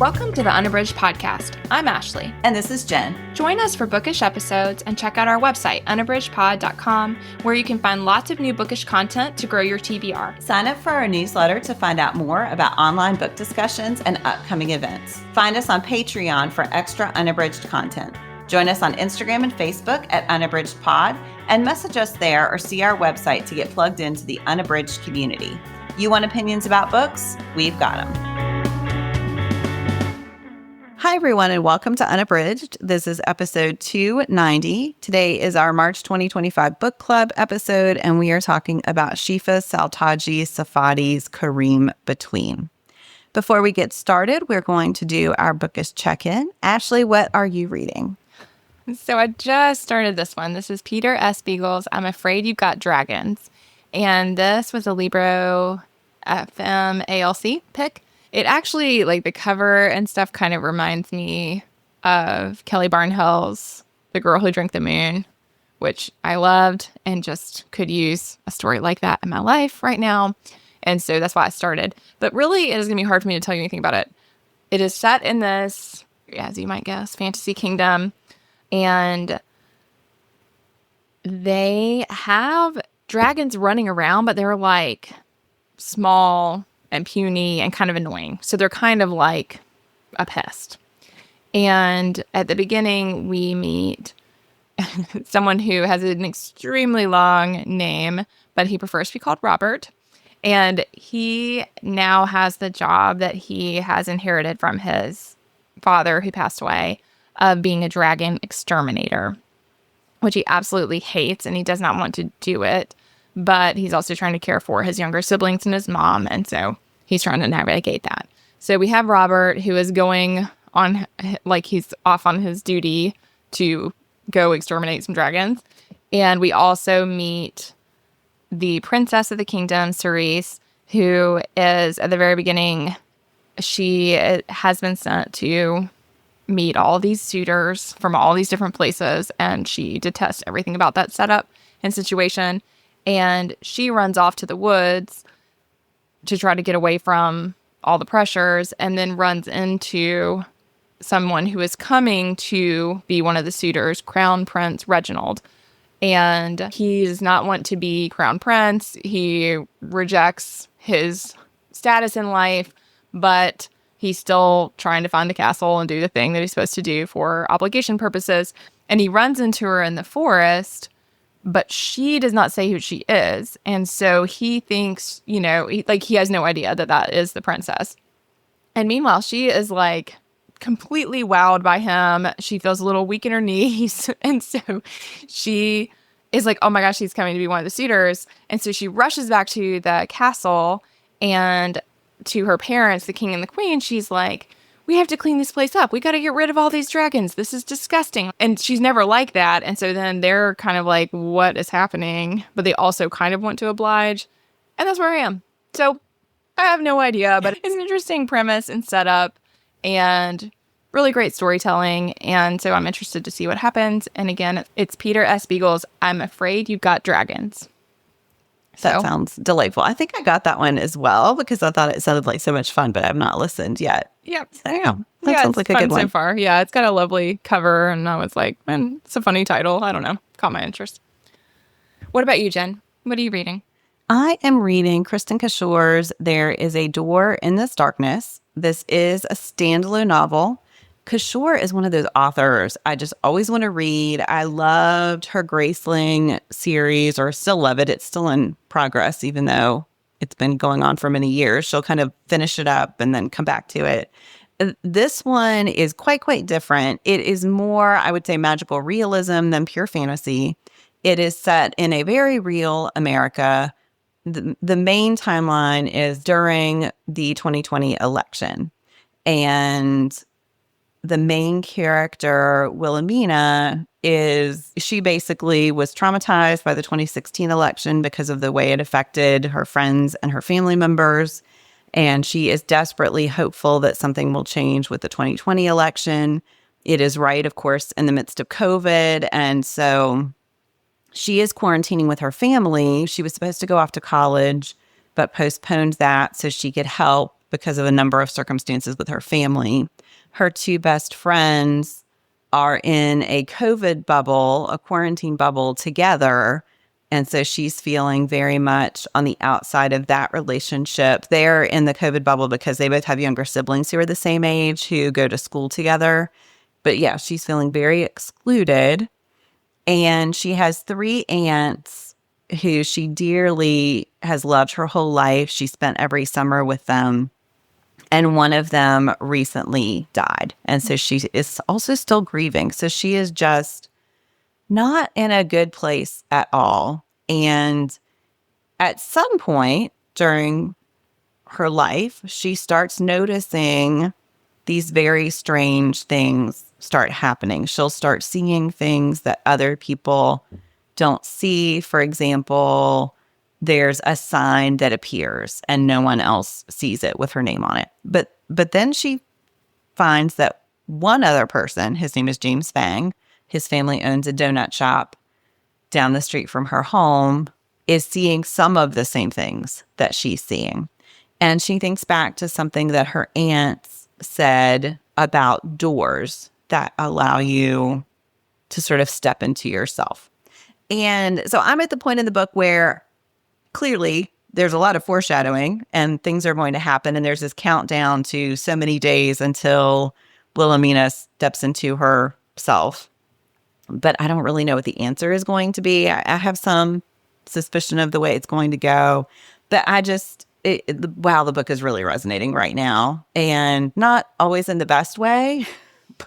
Welcome to the Unabridged podcast. I'm Ashley. And this is Jen. Join us for bookish episodes and check out our website, unabridgedpod.com, where you can find lots of new bookish content to grow your TBR. Sign up for our newsletter to find out more about online book discussions and upcoming events. Find us on Patreon for extra unabridged content. Join us on Instagram and Facebook at unabridgedpod and message us there or see our website to get plugged into the Unabridged community. You want opinions about books? We've got them. Hi, everyone, and welcome to Unabridged. This is episode 290. Today is our March 2025 book club episode, and we are talking about Shifa Saltagi Safadi's Kareem Between. Before we get started, we're going to do our bookish check-in. Ashley, what are you reading? So I just started this one. This is Peter S. Beagle's I'm Afraid You've Got Dragons. And this was a Libro FM ALC pick. It actually, like the cover and stuff, kind of reminds me of Kelly Barnhill's The Girl Who Drank the Moon, which I loved and just could use a story like that in my life right now. And so that's why I started. But really, it is going to be hard for me to tell you anything about it. It is set in this, as you might guess, fantasy kingdom. And they have dragons running around, but they're like small and puny and kind of annoying. So they're kind of like a pest. And at the beginning, we meet someone who has an extremely long name, but he prefers to be called Robert. And he now has the job that he has inherited from his father, who passed away, of being a dragon exterminator, which he absolutely hates, and he does not want to do it. But he's also trying to care for his younger siblings and his mom, and so he's trying to navigate that. So we have Robert, who is going on, like he's off on his duty to go exterminate some dragons. And we also meet the princess of the kingdom, Cerise, who is, at the very beginning, she has been sent to meet all these suitors from all these different places, and she detests everything about that setup and situation. And she runs off to the woods to try to get away from all the pressures, and then runs into someone who is coming to be one of the suitors, Crown Prince Reginald. And he does not want to be Crown Prince. He rejects his status in life, but he's still trying to find the castle and do the thing that he's supposed to do for obligation purposes. And he runs into her in the forest, but she does not say who she is. And so he thinks, he has no idea that that is the princess. And meanwhile, she is like completely wowed by him. She feels a little weak in her knees. And so she is like, oh my gosh, he's coming to be one of the suitors. And so she rushes back to the castle, and to her parents, the king and the queen, she's like, we have to clean this place up. We got to get rid of all these dragons. This is disgusting. And she's never like that. And so then they're kind of like, what is happening? But they also kind of want to oblige. And that's where I am. So I have no idea, but it's an interesting premise and setup and really great storytelling. And so I'm interested to see what happens. And again, it's Peter S. Beagle's I'm Afraid You've Got Dragons. That sounds delightful. I think I got that one as well because I thought it sounded like so much fun, but I've not listened yet. Yep. So, yeah, that sounds like a good one so far. Yeah, it's got a lovely cover, and I was like, man, it's a funny title. I don't know. Caught my interest. What about you, Jen? What are you reading? I am reading Kristen Cashore's There Is a Door in This Darkness. This is a standalone novel. Cashore is one of those authors I just always want to read. I loved her Graceling series, or still love it. It's still in progress, even though it's been going on for many years. She'll kind of finish it up and then come back to it. This one is quite different. It is more, I would say, magical realism than pure fantasy. It is set in a very real America. The main timeline is during the 2020 election. And the main character, Wilhelmina, she basically was traumatized by the 2016 election because of the way it affected her friends and her family members. And she is desperately hopeful that something will change with the 2020 election. It is right, of course, in the midst of COVID. And so she is quarantining with her family. She was supposed to go off to college, but postponed that so she could help because of a number of circumstances with her family. Her two best friends are in a COVID bubble, a quarantine bubble together. And so she's feeling very much on the outside of that relationship. They're in the COVID bubble because they both have younger siblings who are the same age who go to school together. But yeah, she's feeling very excluded. And she has three aunts who she dearly has loved her whole life. She spent every summer with them. And one of them recently died. And so she is also still grieving. So she is just not in a good place at all. And at some point during her life, she starts noticing these very strange things start happening. She'll start seeing things that other people don't see. For example, there's a sign that appears and no one else sees it with her name on it. But then she finds that one other person, his name is James Fang, his family owns a donut shop down the street from her home, is seeing some of the same things that she's seeing. And she thinks back to something that her aunts said about doors that allow you to sort of step into yourself. And so I'm at the point in the book where clearly there's a lot of foreshadowing and things are going to happen. And there's this countdown to so many days until Wilhelmina steps into herself. But I don't really know what the answer is going to be. I have some suspicion of the way it's going to go. But wow, the book is really resonating right now. And not always in the best way,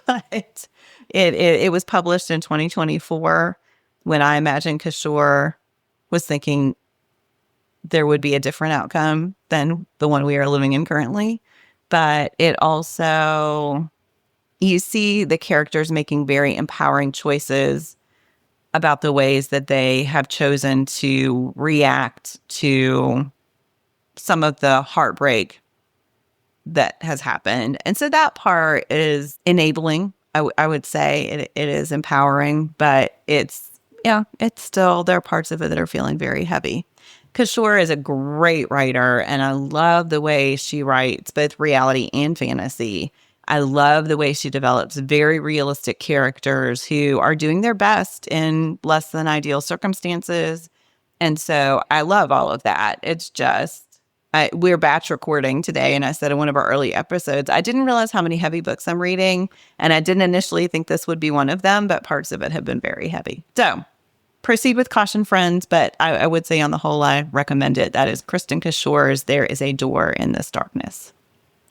but it was published in 2024 when I imagine Kishore was thinking there would be a different outcome than the one we are living in currently. But it also, you see the characters making very empowering choices about the ways that they have chosen to react to some of the heartbreak that has happened. And so that part is enabling. I would say it is empowering, but it's still, there are parts of it that are feeling very heavy. Kishore is a great writer, and I love the way she writes both reality and fantasy. I love the way she develops very realistic characters who are doing their best in less than ideal circumstances. And so I love all of that. It's just, we're batch recording today, and I said in one of our early episodes, I didn't realize how many heavy books I'm reading, and I didn't initially think this would be one of them, but parts of it have been very heavy. So proceed with caution, friends, but I would say on the whole, I recommend it. That is Kristen Kishore's There Is a Door in This Darkness.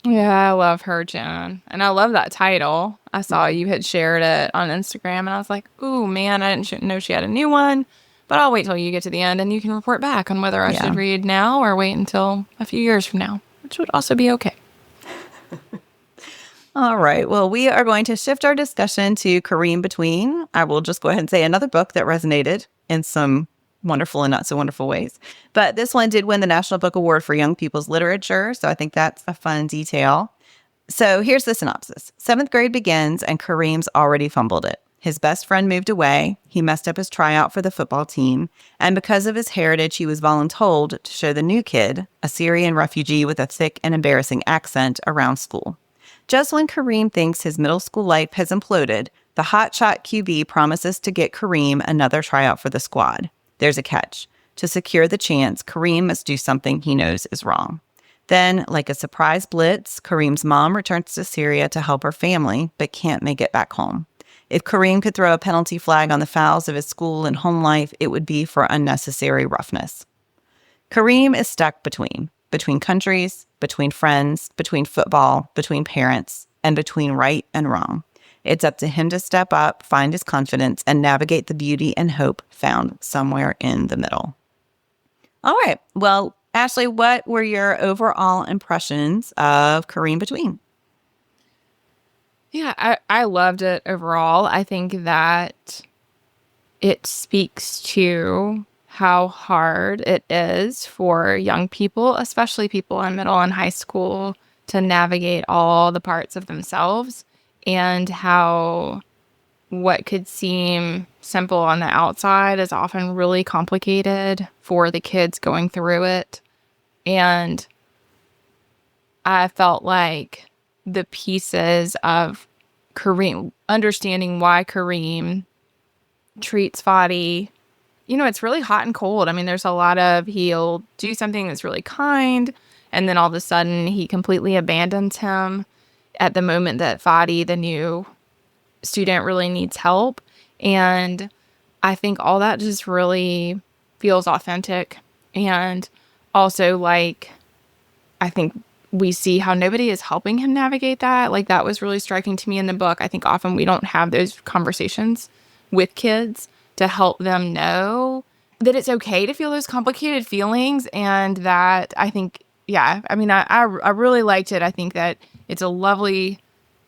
Yeah, I love her, Jen. And I love that title. I saw you had shared it on Instagram, and I was like, ooh, man, I didn't know she had a new one. But I'll wait till you get to the end, and you can report back on whether I should read now or wait until a few years from now, which would also be okay. All right. Well, we are going to shift our discussion to Kareem Between. I will just go ahead and say another book that resonated in some wonderful and not so wonderful ways. But this one did win the National Book Award for Young People's Literature, so I think that's a fun detail. So here's the synopsis. 7th grade begins, and Kareem's already fumbled it. His best friend moved away, he messed up his tryout for the football team, and because of his heritage, he was voluntold to show the new kid, a Syrian refugee with a thick and embarrassing accent, around school. Just when Kareem thinks his middle school life has imploded, the hotshot QB promises to get Kareem another tryout for the squad. There's a catch. To secure the chance, Kareem must do something he knows is wrong. Then, like a surprise blitz, Kareem's mom returns to Syria to help her family, but can't make it back home. If Kareem could throw a penalty flag on the fouls of his school and home life, it would be for unnecessary roughness. Kareem is stuck between countries, between friends, between football, between parents, and between right and wrong. It's up to him to step up, find his confidence, and navigate the beauty and hope found somewhere in the middle. All right. Well, Ashley, what were your overall impressions of Kareem Between? Yeah, I loved it overall. I think that it speaks to how hard it is for young people, especially people in middle and high school, to navigate all the parts of themselves, and how what could seem simple on the outside is often really complicated for the kids going through it. And I felt like the pieces of Kareem, understanding why Kareem treats Fadi, it's really hot and cold. I mean, there's a lot of he'll do something that's really kind, and then all of a sudden he completely abandons him at the moment that Fadi, the new student, really needs help. And I think all that just really feels authentic. And also, like, I think we see how nobody is helping him navigate that. Like, that was really striking to me in the book. I think often we don't have those conversations with kids to help them know that it's okay to feel those complicated feelings. And that I think, yeah, I mean, I really liked it. I think that it's a lovely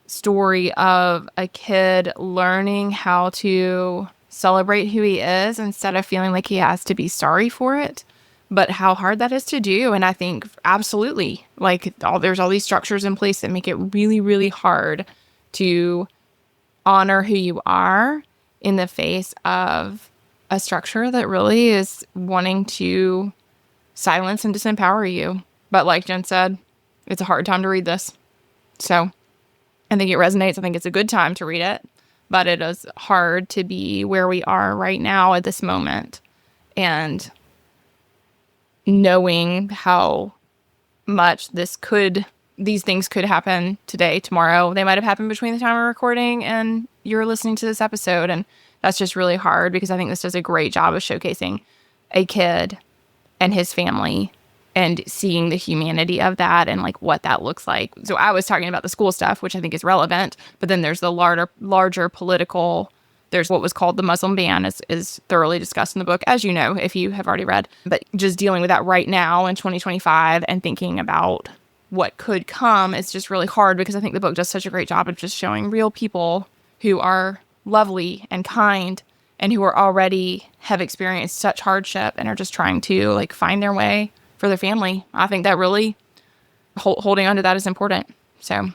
story of a kid learning how to celebrate who he is instead of feeling like he has to be sorry for it, but how hard that is to do. And I think absolutely, like, there's all these structures in place that make it really, really hard to honor who you are in the face of a structure that really is wanting to silence and disempower you. But like Jen said, it's a hard time to read this. So I think it resonates. I think it's a good time to read it, but it is hard to be where we are right now at this moment. And knowing how much these things could happen today, tomorrow. They might have happened between the time we're recording and you're listening to this episode. And that's just really hard because I think this does a great job of showcasing a kid and his family and seeing the humanity of that and like what that looks like. So I was talking about the school stuff, which I think is relevant, but then there's the larger political, there's what was called the Muslim ban is thoroughly discussed in the book, as you know, if you have already read, but just dealing with that right now in 2025 and thinking about what could come is just really hard because I think the book does such a great job of just showing real people who are lovely and kind and who are already have experienced such hardship and are just trying to like find their way for their family. I think that really holding on to that is important. So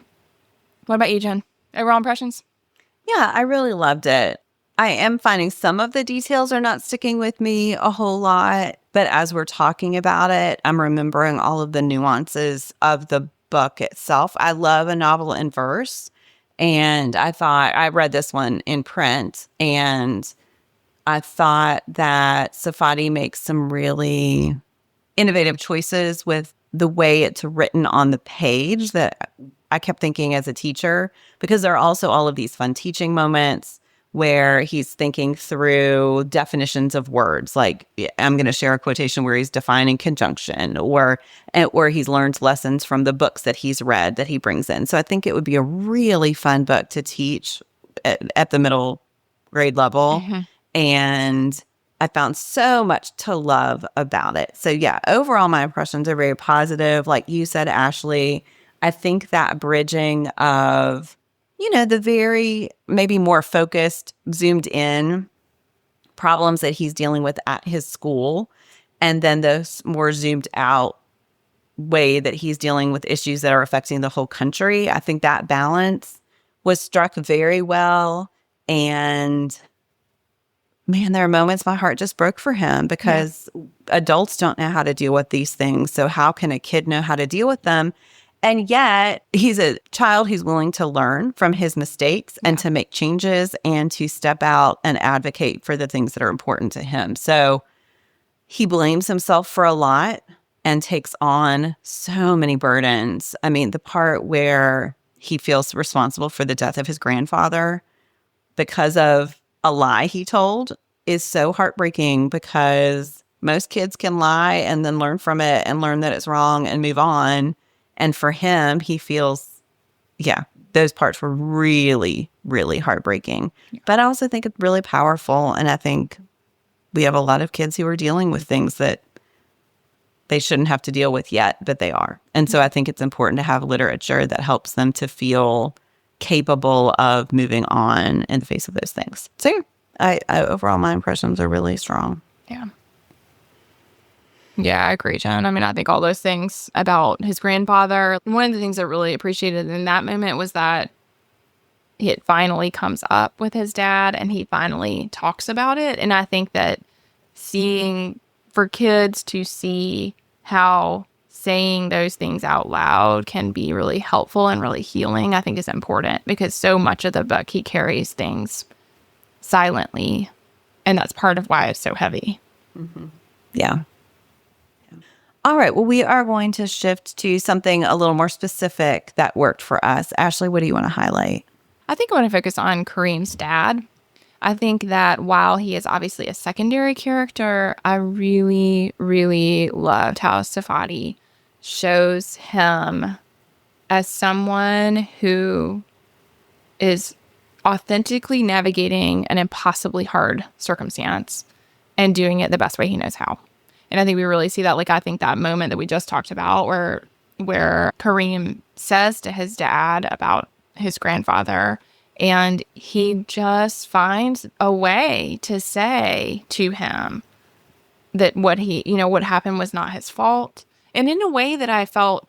what about you, Jen? Overall impressions? Yeah, I really loved it. I am finding some of the details are not sticking with me a whole lot, but as we're talking about it, I'm remembering all of the nuances of the book itself. I love a novel in verse, and I read this one in print, and I thought that Safadi makes some really innovative choices with the way it's written on the page that I kept thinking as a teacher, because there are also all of these fun teaching moments where he's thinking through definitions of words. Like I'm going to share a quotation where he's defining conjunction or where he's learned lessons from the books that he's read that he brings in. So I think it would be a really fun book to teach at the middle grade level. Mm-hmm. And I found so much to love about it. So yeah, overall, my impressions are very positive. Like you said, Ashley, I think that bridging of, the very maybe more focused, zoomed in problems that he's dealing with at his school, and then the more zoomed out way that he's dealing with issues that are affecting the whole country. I think that balance was struck very well. And man, there are moments my heart just broke for him because adults don't know how to deal with these things. So how can a kid know how to deal with them? And yet he's a child who's willing to learn from his mistakes and to make changes and to step out and advocate for the things that are important to him. So he blames himself for a lot and takes on so many burdens. I mean, the part where he feels responsible for the death of his grandfather because of a lie he told is so heartbreaking, because most kids can lie and then learn from it and learn that it's wrong and move on. And for him, he feels, those parts were really, really heartbreaking. Yeah. But I also think it's really powerful. And I think we have a lot of kids who are dealing with things that they shouldn't have to deal with yet, but they are. And so I think it's important to have literature that helps them to feel capable of moving on in the face of those things. So I overall, my impressions are really strong. Yeah. Yeah, I agree, Jen. I mean, I think all those things about his grandfather, one of the things I really appreciated in that moment was that it finally comes up with his dad and he finally talks about it. And I think that for kids to see how saying those things out loud can be really helpful and really healing, I think is important, because so much of the book he carries things silently, and that's part of why it's so heavy. Yeah. All right. Well, we are going to shift to something a little more specific that worked for us. Ashley, what do you want to highlight? I think I want to focus on Kareem's dad. I think that while he is obviously a secondary character, I really, really loved how Safadi shows him as someone who is authentically navigating an impossibly hard circumstance and doing it the best way he knows how. And I think we really see that. Like, I think that moment that we just talked about where Kareem says to his dad about his grandfather, and he just finds a way to say to him that what happened was not his fault. And in a way that I felt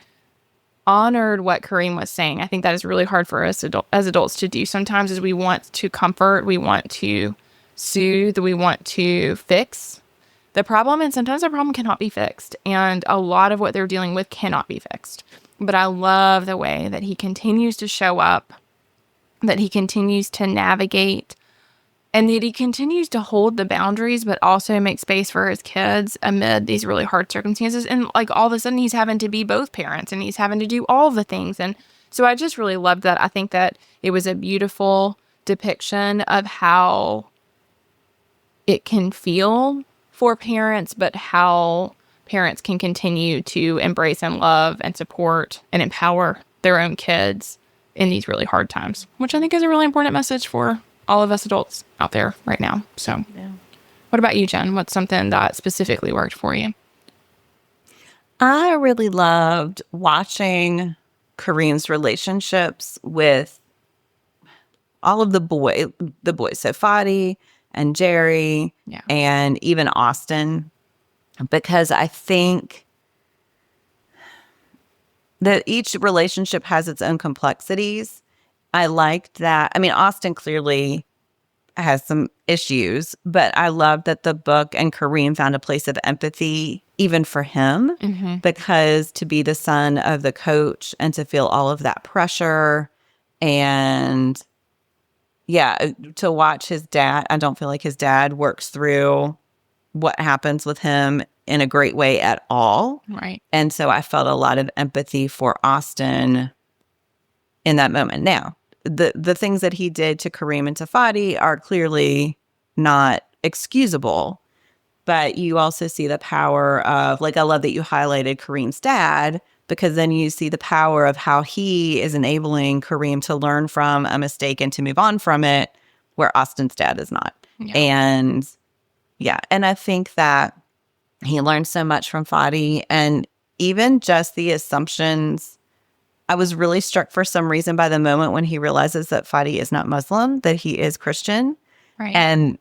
honored what Kareem was saying. I think that is really hard for us as adults to do sometimes, is we want to comfort, we want to soothe, we want to fix the problem, and sometimes the problem cannot be fixed, and a lot of what they're dealing with cannot be fixed. But I love the way that he continues to show up, that he continues to navigate, and that he continues to hold the boundaries, but also make space for his kids amid these really hard circumstances. And like all of a sudden he's having to be both parents, and he's having to do all the things. And so I just really loved that. I think that it was a beautiful depiction of how it can feel for parents, but how parents can continue to embrace and love and support and empower their own kids in these really hard times, which I think is a really important message for all of us adults out there right now. So What about you, Jen? What's something that specifically worked for you? I really loved watching Kareem's relationships with all of the boys, Safadi and Jerry, and even Austin, because I think that each relationship has its own complexities. I liked that. I mean, Austin clearly has some issues, but I love that the book and Kareem found a place of empathy even for him, because to be the son of the coach and to feel all of that pressure, and to watch his dad, I don't feel like his dad works through what happens with him in a great way at all. Right. And so I felt a lot of empathy for Austin in that moment. Now, the things that he did to Kareem and Safadi are clearly not excusable, but you also see the power of, like, I love that you highlighted Kareem's dad, because then you see the power of how he is enabling Kareem to learn from a mistake and to move on from it, where Austin's dad is not. And I think that he learned so much from Fadi, and even just the assumptions. I was really struck for some reason by the moment when he realizes that Fadi is not Muslim, that he is Christian, and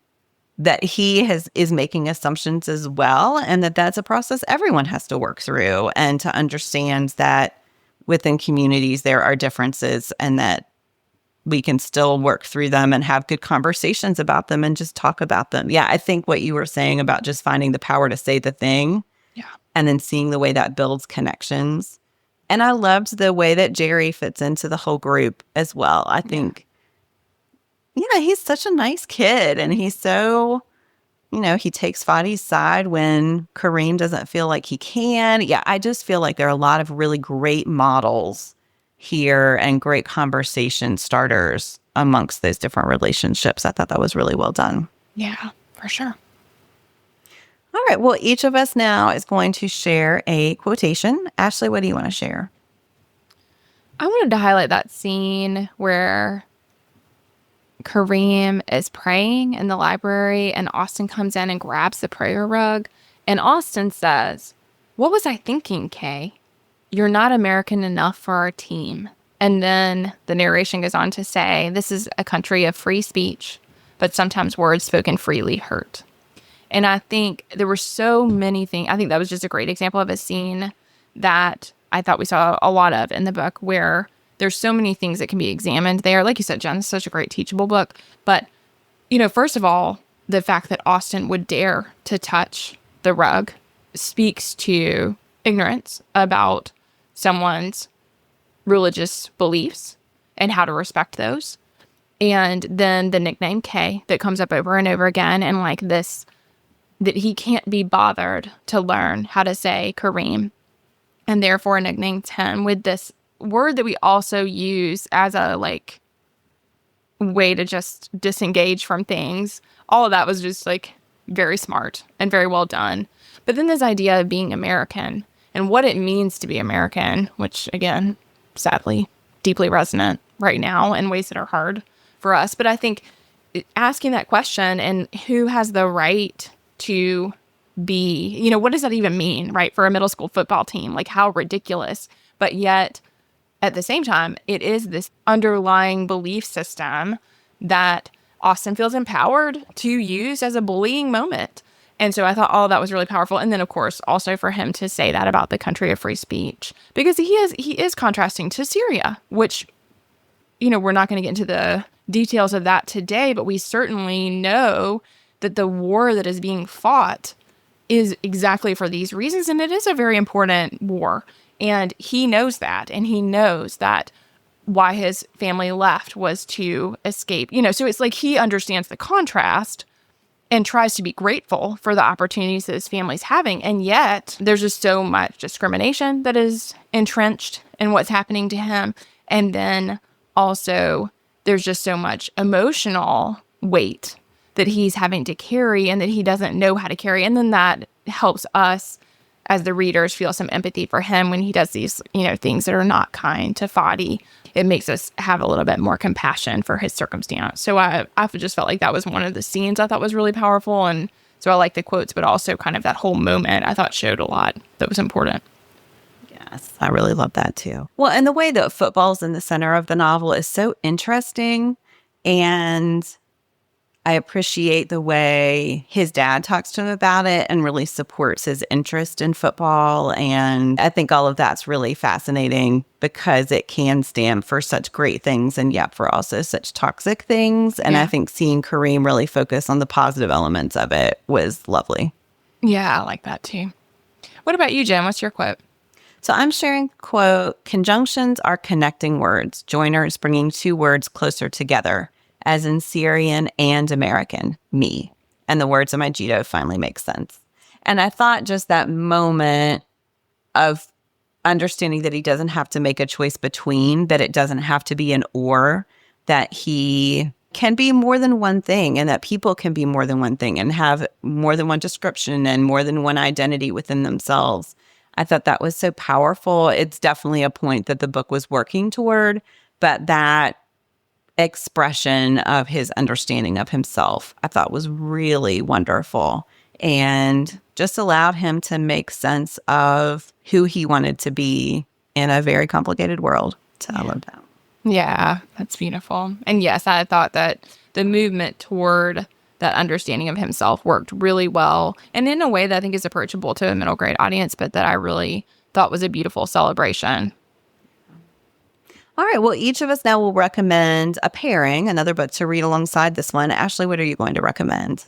that he is making assumptions as well, and that's a process everyone has to work through, and to understand that within communities there are differences, and that we can still work through them and have good conversations about them and just talk about them. Yeah, I think what you were saying about just finding the power to say the thing, and then seeing the way that builds connections. And I loved the way that Jerry fits into the whole group as well. I think, he's such a nice kid, and he's so, he takes Fadi's side when Kareem doesn't feel like he can. Yeah, I just feel like there are a lot of really great models here and great conversation starters amongst those different relationships. I thought that was really well done. Yeah, for sure. All right. Well, each of us now is going to share a quotation. Ashley, what do you want to share? I wanted to highlight that scene where Kareem is praying in the library and Austin comes in and grabs the prayer rug. And Austin says, "What was I thinking, Kay? You're not American enough for our team." And then the narration goes on to say, "This is a country of free speech, but sometimes words spoken freely hurt." And I think there were so many things. I think that was just a great example of a scene that I thought we saw a lot of in the book, where there's so many things that can be examined there. Like you said, Jen, it's such a great teachable book. But, first of all, the fact that Austin would dare to touch the rug speaks to ignorance about someone's religious beliefs and how to respect those. And then the nickname K that comes up over and over again, and like this, that he can't be bothered to learn how to say Kareem, and therefore nicknames him with this word that we also use as a like way to just disengage from things. All of that was just like very smart and very well done. But then this idea of being American and what it means to be American, which again, sadly, deeply resonant right now in ways that are hard for us. But I think asking that question and who has the right to be, you know, what does that even mean, right? For a middle school football team, like how ridiculous. But yet at the same time, it is this underlying belief system that Austin feels empowered to use as a bullying moment. And so I thought all of that was really powerful. And then, of course, also for him to say that about the country of free speech, because he is contrasting to Syria, which, you know, we're not going to get into the details of that today, but we certainly know that the war that is being fought is exactly for these reasons. And it is a very important war. And he knows that. And he knows that why his family left was to escape. You know, so it's like he understands the contrast and tries to be grateful for the opportunities that his family's having. And yet there's just so much discrimination that is entrenched in what's happening to him. And then also there's just so much emotional weight that he's having to carry and that he doesn't know how to carry. And then that helps us as the readers feel some empathy for him when he does these, you know, things that are not kind to Fadi. It makes us have a little bit more compassion for his circumstance. So I just felt like that was one of the scenes I thought was really powerful. And so I like the quotes, but also kind of that whole moment I thought showed a lot that was important. Yes, I really love that too. Well, and the way that football's in the center of the novel is so interesting. And I appreciate the way his dad talks to him about it and really supports his interest in football. And I think all of that's really fascinating because it can stand for such great things and yet for also such toxic things. And I think seeing Kareem really focus on the positive elements of it was lovely. Yeah, I like that too. What about you, Jen? What's your quote? So I'm sharing, quote, "Conjunctions are connecting words, joiners bringing two words closer together, as in Syrian and American, me. And the words of my Jito finally make sense." And I thought just that moment of understanding that he doesn't have to make a choice between, that it doesn't have to be an or, that he can be more than one thing and that people can be more than one thing and have more than one description and more than one identity within themselves. I thought that was so powerful. It's definitely a point that the book was working toward, but that expression of his understanding of himself, I thought was really wonderful and just allowed him to make sense of who he wanted to be in a very complicated world. So I love that. Yeah, that's beautiful. And yes, I thought that the movement toward that understanding of himself worked really well and in a way that I think is approachable to a middle grade audience, but that I really thought was a beautiful celebration. All right. Well, each of us now will recommend a pairing, another book to read alongside this one. Ashley, what are you going to recommend?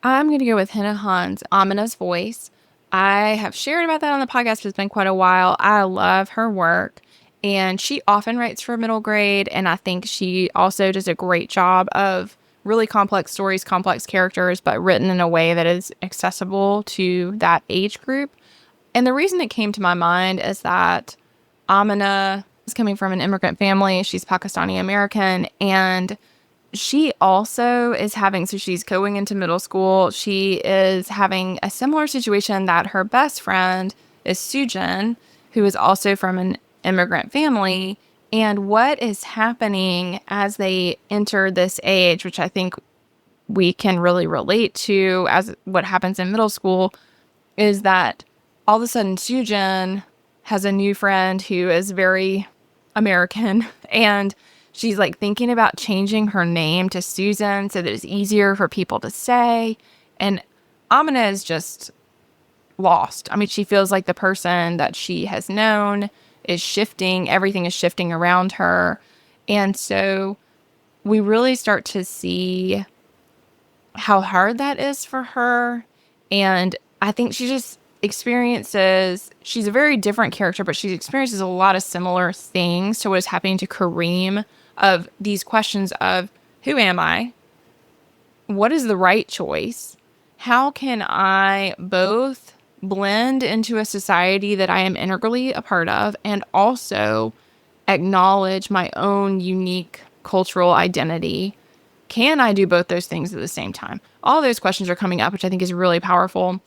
I'm going to go with Hannah Han's Amina's Voice. I have shared about that on the podcast, but it's been quite a while. I love her work, and she often writes for middle grade, and I think she also does a great job of really complex stories, complex characters, but written in a way that is accessible to that age group. And the reason it came to my mind is that Amina is coming from an immigrant family. She's Pakistani American, and she also is having, so she's going into middle school. She is having a similar situation that her best friend is Sujin, who is also from an immigrant family. And what is happening as they enter this age, which I think we can really relate to as what happens in middle school, is that all of a sudden Sujin has a new friend who is very American, and she's like thinking about changing her name to Susan so that it's easier for people to say. And Amina is just lost. I mean, she feels like the person that she has known is shifting. Everything is shifting around her. And so we really start to see how hard that is for her. And I think she just experiences, she's a very different character, but she experiences a lot of similar things to what is happening to Kareem, of these questions of, who am I? What is the right choice? How can I both blend into a society that I am integrally a part of and also acknowledge my own unique cultural identity? Can I do both those things at the same time? All those questions are coming up, which I think is really powerful.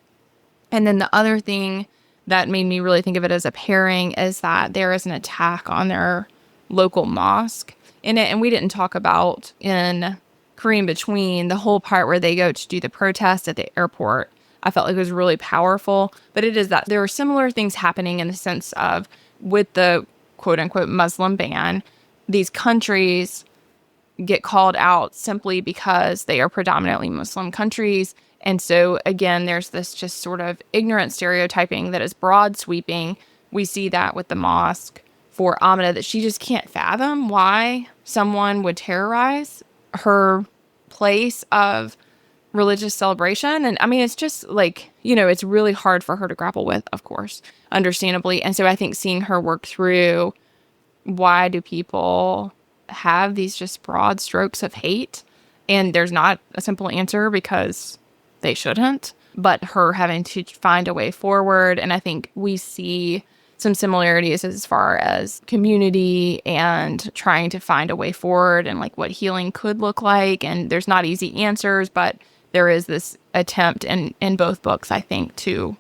And then the other thing that made me really think of it as a pairing is that there is an attack on their local mosque in it. And we didn't talk about in Kareem Between the whole part where they go to do the protest at the airport. I felt like it was really powerful. But it is that there are similar things happening in the sense of, with the quote unquote Muslim ban, these countries get called out simply because they are predominantly Muslim countries. And so, again, there's this just sort of ignorant stereotyping that is broad sweeping. We see that with the mosque for Amina, that she just can't fathom why someone would terrorize her place of religious celebration. And I mean, it's just like, it's really hard for her to grapple with, of course, understandably. And so I think seeing her work through, why do people have these just broad strokes of hate? And there's not a simple answer, because they shouldn't, but her having to find a way forward. And I think we see some similarities as far as community and trying to find a way forward and like what healing could look like. And there's not easy answers, but there is this attempt in both books, I think, to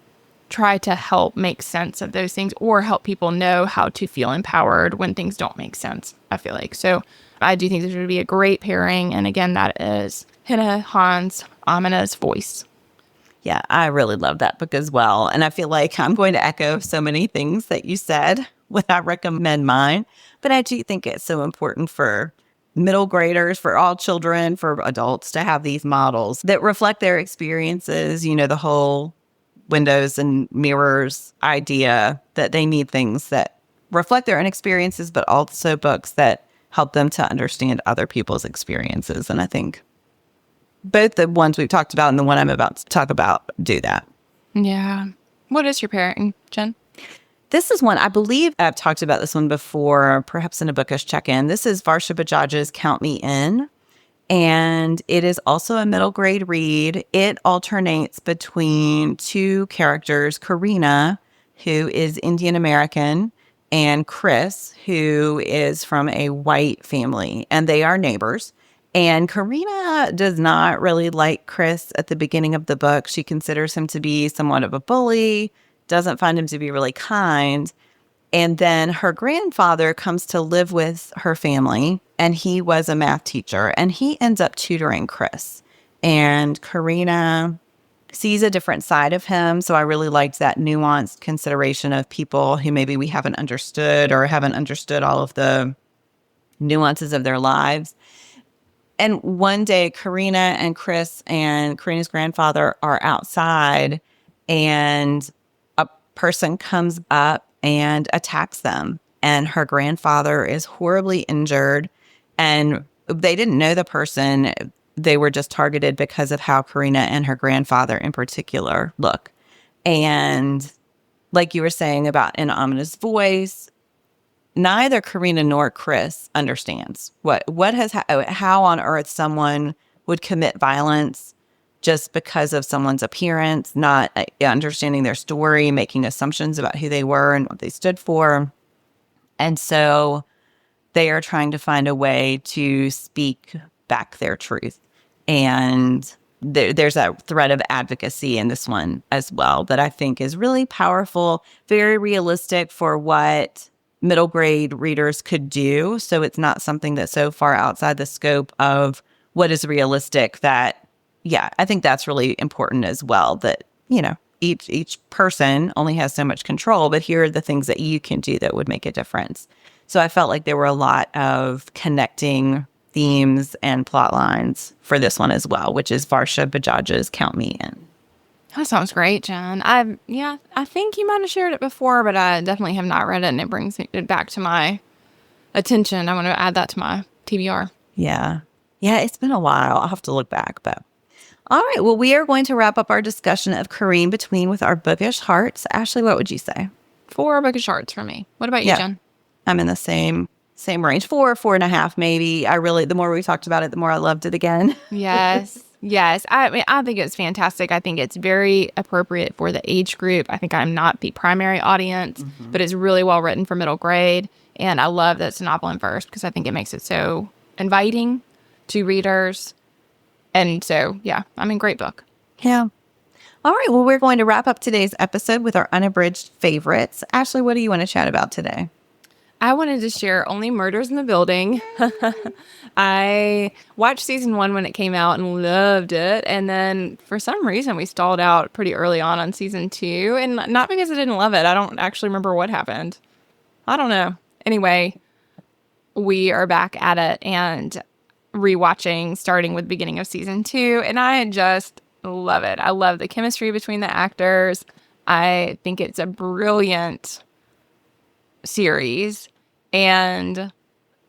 try to help make sense of those things, or help people know how to feel empowered when things don't make sense, I feel like. So I do think this would be a great pairing. And again, that is Hannah Hans, Amina's voice. Yeah, I really love that book as well. And I feel like I'm going to echo so many things that you said when I recommend mine. But I do think it's so important for middle graders, for all children, for adults to have these models that reflect their experiences, the whole windows and mirrors idea, that they need things that reflect their own experiences, but also books that help them to understand other people's experiences. And I think both the ones we've talked about and the one I'm about to talk about do that. Yeah. What is your pairing, Jen? This is one, I believe I've talked about this one before, perhaps in a bookish check-in. This is Varsha Bajaj's Count Me In. And it is also a middle grade read. It alternates between two characters, Karina, who is Indian American, and Chris, who is from a white family. And they are neighbors. And Karina does not really like Chris at the beginning of the book. She considers him to be somewhat of a bully, doesn't find him to be really kind. And then her grandfather comes to live with her family, and he was a math teacher, and he ends up tutoring Chris. And Karina sees a different side of him. So I really liked that nuanced consideration of people who maybe we haven't understood, or haven't understood all of the nuances of their lives. And one day, Karina and Chris and Karina's grandfather are outside, and a person comes up and attacks them. And her grandfather is horribly injured. And they didn't know the person. They were just targeted because of how Karina and her grandfather in particular look. And like you were saying about in Amina's voice, neither Karina nor Chris understands how on earth someone would commit violence just because of someone's appearance, not understanding their story, making assumptions about who they were and what they stood for. And so they are trying to find a way to speak back their truth. And there's that thread of advocacy in this one as well that I think is really powerful, very realistic for what middle grade readers could do. So it's not something that's so far outside the scope of what is realistic that, yeah, I think that's really important as well, that, each person only has so much control, but here are the things that you can do that would make a difference. So I felt like there were a lot of connecting themes and plot lines for this one as well, which is Varsha Bajaj's Count Me In. That sounds great, Jen. I think you might have shared it before, but I definitely have not read it, and it brings it back to my attention. I want to add that to my TBR. Yeah. Yeah, it's been a while. I'll have to look back, but All right. Well, we are going to wrap up our discussion of Kareem Between with our bookish hearts. Ashley, what would you say? 4 bookish hearts for me. What about you, Jen? I'm in the same range. 4.5, maybe. The more we talked about it, the more I loved it again. Yes. Yes. I mean, I think it's fantastic. I think it's very appropriate for the age group. I think I'm not the primary audience, but it's really well written for middle grade. And I love that it's a novel in verse because I think it makes it so inviting to readers. And so, yeah, I mean, great book. Yeah. All right. Well, we're going to wrap up today's episode with our unabridged favorites. Ashley, what do you want to chat about today? I wanted to share Only Murders in the Building. I watched season 1 when it came out and loved it. And then for some reason, we stalled out pretty early on season 2. And not because I didn't love it. I don't actually remember what happened. I don't know. Anyway, we are back at it and rewatching, starting with the beginning of season 2. And I just love it. I love the chemistry between the actors. I think it's a brilliant series, and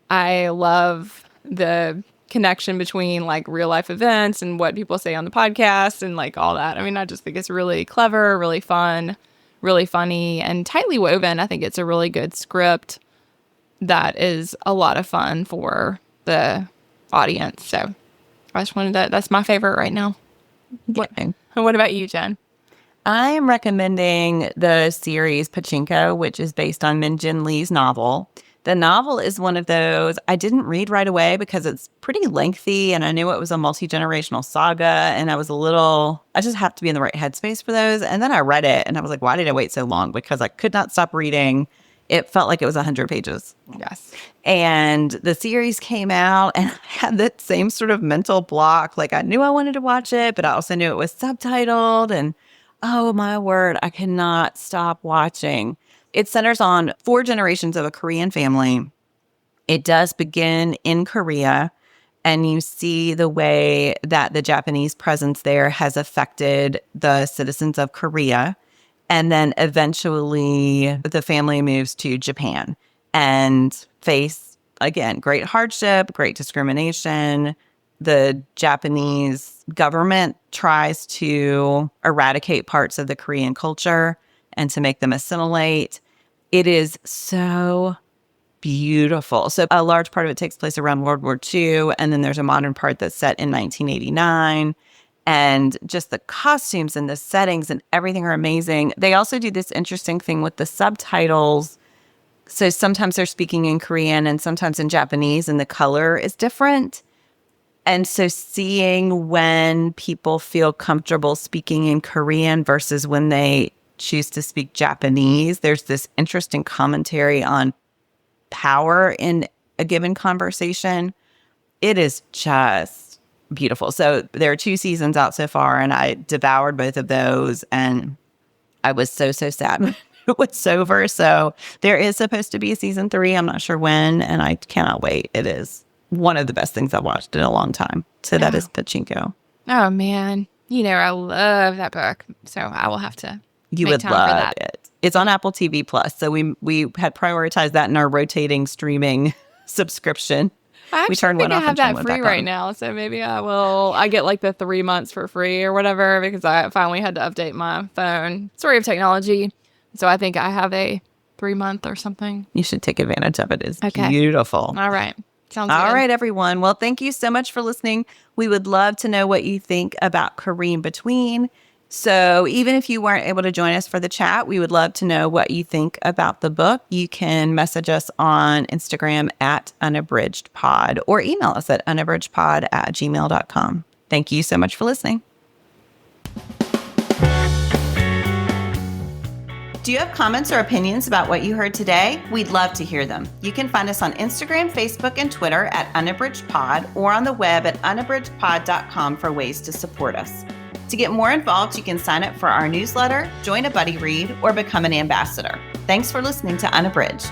I love the connection between like real life events and what people say on the podcast and like all that. I mean, I just think it's really clever, really fun, really funny, and tightly woven. I think it's a really good script that is a lot of fun for the audience. So I just wanted that's my favorite right now. What about you, Jen? I am recommending the series Pachinko, which is based on Min Jin Lee's novel. The novel is one of those I didn't read right away because it's pretty lengthy and I knew it was a multi-generational saga and I just have to be in the right headspace for those. And then I read it and I was like, why did I wait so long? Because I could not stop reading. It felt like it was 100 pages. Yes. And the series came out and I had that same sort of mental block. Like I knew I wanted to watch it, but I also knew it was subtitled and oh my word, I cannot stop watching. It centers on 4 generations of a Korean family. It does begin in Korea, and you see the way that the Japanese presence there has affected the citizens of Korea. And then eventually the family moves to Japan and face, again, great hardship, great discrimination. The Japanese government tries to eradicate parts of the Korean culture and to make them assimilate. It is so beautiful. So a large part of it takes place around World War II, and then there's a modern part that's set in 1989. And just the costumes and the settings and everything are amazing. They also do this interesting thing with the subtitles. So sometimes they're speaking in Korean and sometimes in Japanese, and the color is different. And so seeing when people feel comfortable speaking in Korean versus when they choose to speak Japanese, there's this interesting commentary on power in a given conversation. It is just beautiful. So there are 2 seasons out so far, and I devoured both of those, and I was so sad when it was over. So there is supposed to be a season 3. I'm not sure when, and I cannot wait. It is one of the best things I've watched in a long time. So that is Pachinko. Oh, man. You know, I love that book. So I will have to You make would time for love that. it. It's on Apple TV Plus. So we had prioritized that in our rotating streaming subscription. I We actually turned think one I off have and turned that one free back right on. now. So maybe I get like the 3 months for free or whatever because I finally had to update my phone. Story of technology. So I think I have a 3-month or something. You should take advantage of it. It's Okay. beautiful. All right. Sounds All good. right, everyone. Well, thank you so much for listening. We would love to know what you think about Kareem Between. So even if you weren't able to join us for the chat, we would love to know what you think about the book. You can message us on Instagram at unabridgedpod or email us at unabridgedpod@gmail.com. Thank you so much for listening. Do you have comments or opinions about what you heard today? We'd love to hear them. You can find us on Instagram, Facebook, and Twitter at unabridgedpod or on the web at unabridgedpod.com for ways to support us. To get more involved, you can sign up for our newsletter, join a buddy read, or become an ambassador. Thanks for listening to Unabridged.